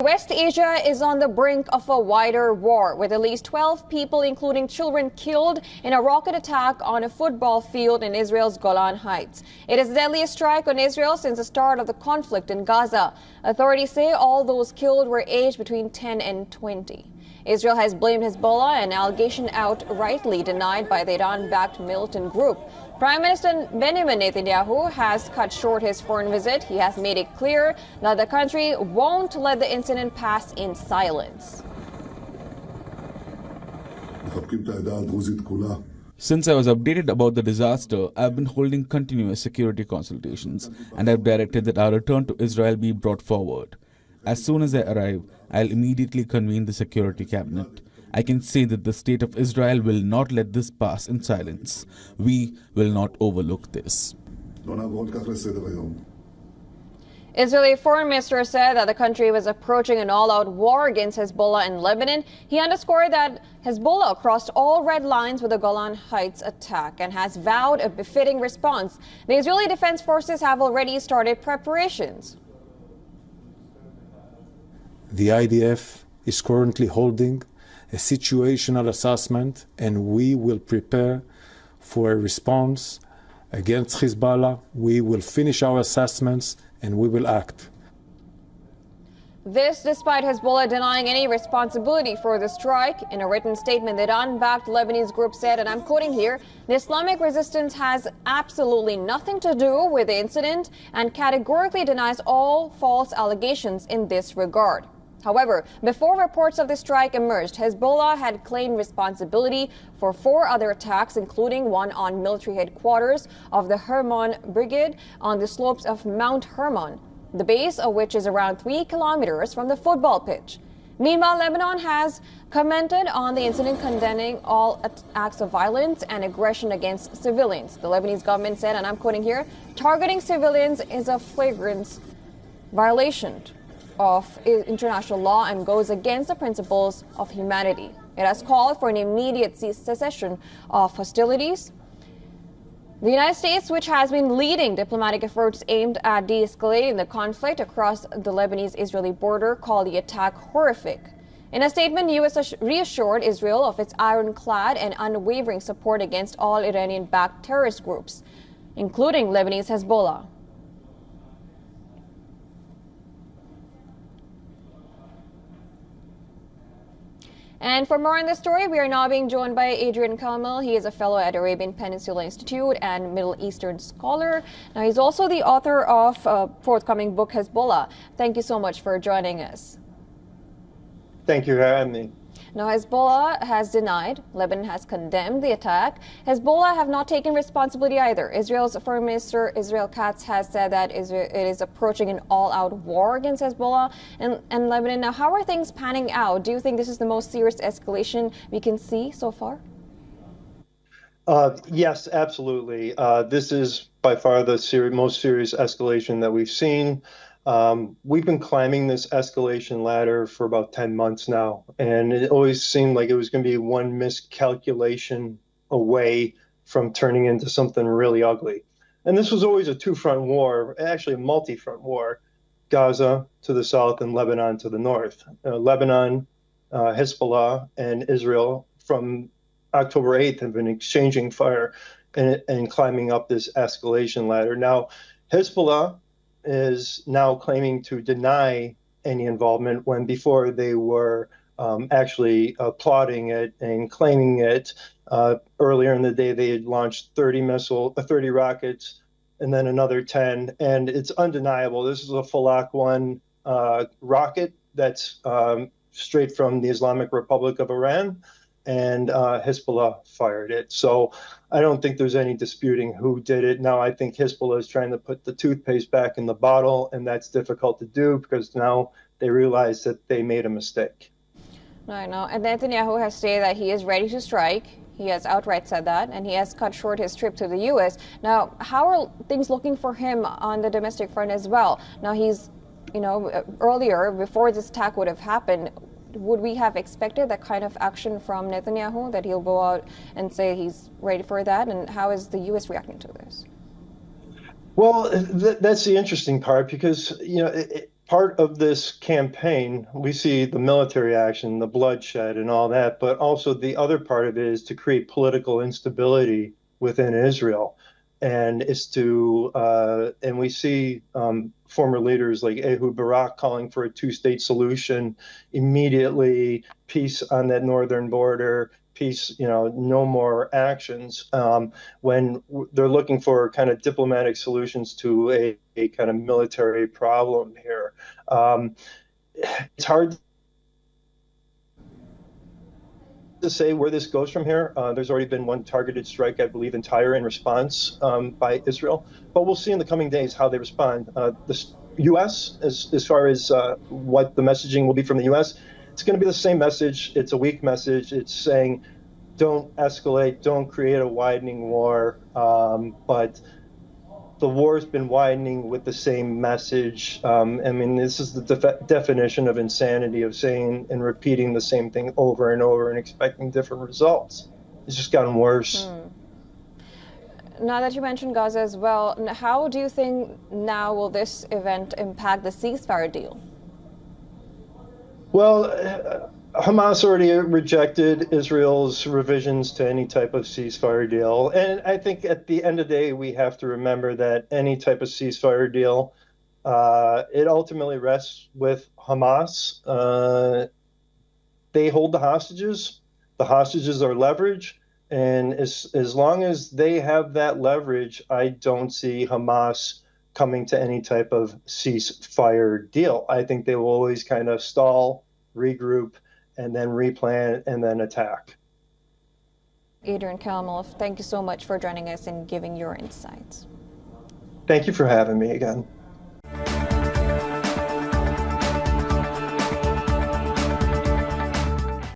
West Asia is on the brink of a wider war, with at least 12 people, including children, killed in a rocket attack on a football field in Israel's Golan Heights. It is the deadliest strike on Israel since the start of the conflict in Gaza. Authorities say all those killed were aged between 10 and 20. Israel has blamed Hezbollah, an allegation outrightly denied by the Iran-backed militant group. Prime Minister Benjamin Netanyahu has cut short his foreign visit. He has made it clear that the country won't let the incident pass in silence. Since I was updated about the disaster, I've been holding continuous security consultations, and I've directed that our return to Israel be brought forward. As soon as I arrive, I'll immediately convene the Security Cabinet. I can say that the state of Israel will not let this pass in silence. We will not overlook this. Israeli Foreign Minister said that the country was approaching an all-out war against Hezbollah in Lebanon. He underscored that Hezbollah crossed all red lines with the Golan Heights attack and has vowed a befitting response. The Israeli Defense Forces have already started preparations. The IDF is currently holding a situational assessment, and we will prepare for a response against Hezbollah. We will finish our assessments and we will act. This despite Hezbollah denying any responsibility for the strike. In a written statement, the Iran-backed Lebanese group said, and I'm quoting here, "The Islamic resistance has absolutely nothing to do with the incident and categorically denies all false allegations in this regard." However, before reports of the strike emerged, Hezbollah had claimed responsibility for 4 other attacks, including one on military headquarters of the Hermon Brigade on the slopes of Mount Hermon, the base of which is around 3 kilometers from the football pitch. Meanwhile, Lebanon has commented on the incident, condemning all acts of violence and aggression against civilians. The Lebanese government said, and I'm quoting here, "Targeting civilians is a flagrant violation of international law and goes against the principles of humanity." It has called for an immediate cessation of hostilities. The United States, which has been leading diplomatic efforts aimed at de-escalating the conflict across the Lebanese-Israeli border, called the attack horrific. In a statement, the U.S. reassured Israel of its ironclad and unwavering support against all Iranian-backed terrorist groups, including Lebanese Hezbollah. And for more on this story, we are now being joined by Adrian Kamel. He is a fellow at Arabian Peninsula Institute and Middle Eastern scholar. Now, he's also the author of a forthcoming book, Hezbollah. Thank you so much for joining us. Thank you for having me. Now, Hezbollah has denied, Lebanon has condemned the attack. Hezbollah have not taken responsibility either. Israel's Foreign Minister Israel Katz has said that it is approaching an all-out war against Hezbollah and Lebanon. Now, how are things panning out? Do you think this is the most serious escalation we can see so far? Yes, absolutely. This is by far the most serious escalation that we've seen. We've been climbing this escalation ladder for about 10 months now, and it always seemed like it was going to be one miscalculation away from turning into something really ugly. And this was always a two-front war, actually a multi-front war, Gaza to the south and Lebanon to the north. Lebanon, Hezbollah, and Israel from October 8th have been exchanging fire and climbing up this escalation ladder. Now, Hezbollah is now claiming to deny any involvement when before they were actually applauding it and claiming it. Earlier in the day, they had launched 30 rockets, and then another 10. And it's undeniable. This is a Falak 1 rocket that's straight from the Islamic Republic of Iran, and Hezbollah fired it. So I don't think there's any disputing who did it. Now, I think Hezbollah is trying to put the toothpaste back in the bottle, and that's difficult to do because now they realize that they made a mistake. I know. And Netanyahu has stated that he is ready to strike. He has outright said that, and he has cut short his trip to the U.S. Now, how are things looking for him on the domestic front as well? Now, he's, earlier, before this attack would have happened, would we have expected that kind of action from Netanyahu, that he'll go out and say he's ready for that? And how is the U.S. reacting to this? Well, that's the interesting part because, part of this campaign, we see the military action, the bloodshed, and all that, but also the other part of it is to create political instability within Israel. And we see former leaders like Ehud Barak calling for a two-state solution immediately, peace on that northern border, peace, no more actions, when they're looking for kind of diplomatic solutions to a kind of military problem here. It's hard to say where this goes from here. There's already been one targeted strike, I believe, in Tyre in response by Israel. But we'll see in the coming days how they respond. The U.S., as far as what the messaging will be from the U.S., it's going to be the same message. It's a weak message. It's saying, don't escalate, don't create a widening war. But the war has been widening with the same message. I mean, this is the definition of insanity, of saying and repeating the same thing over and over and expecting different results. It's just gotten worse. Now that you mentioned Gaza as well, how do you think now will this event impact the ceasefire deal? Well, Hamas already rejected Israel's revisions to any type of ceasefire deal. And I think at the end of the day, we have to remember that any type of ceasefire deal, it ultimately rests with Hamas. They hold the hostages. The hostages are leverage. And as long as they have that leverage, I don't see Hamas coming to any type of ceasefire deal. I think they will always kind of stall, regroup, and then replan, and then attack. Adrian Kalamov, thank you so much for joining us and giving your insights. Thank you for having me again.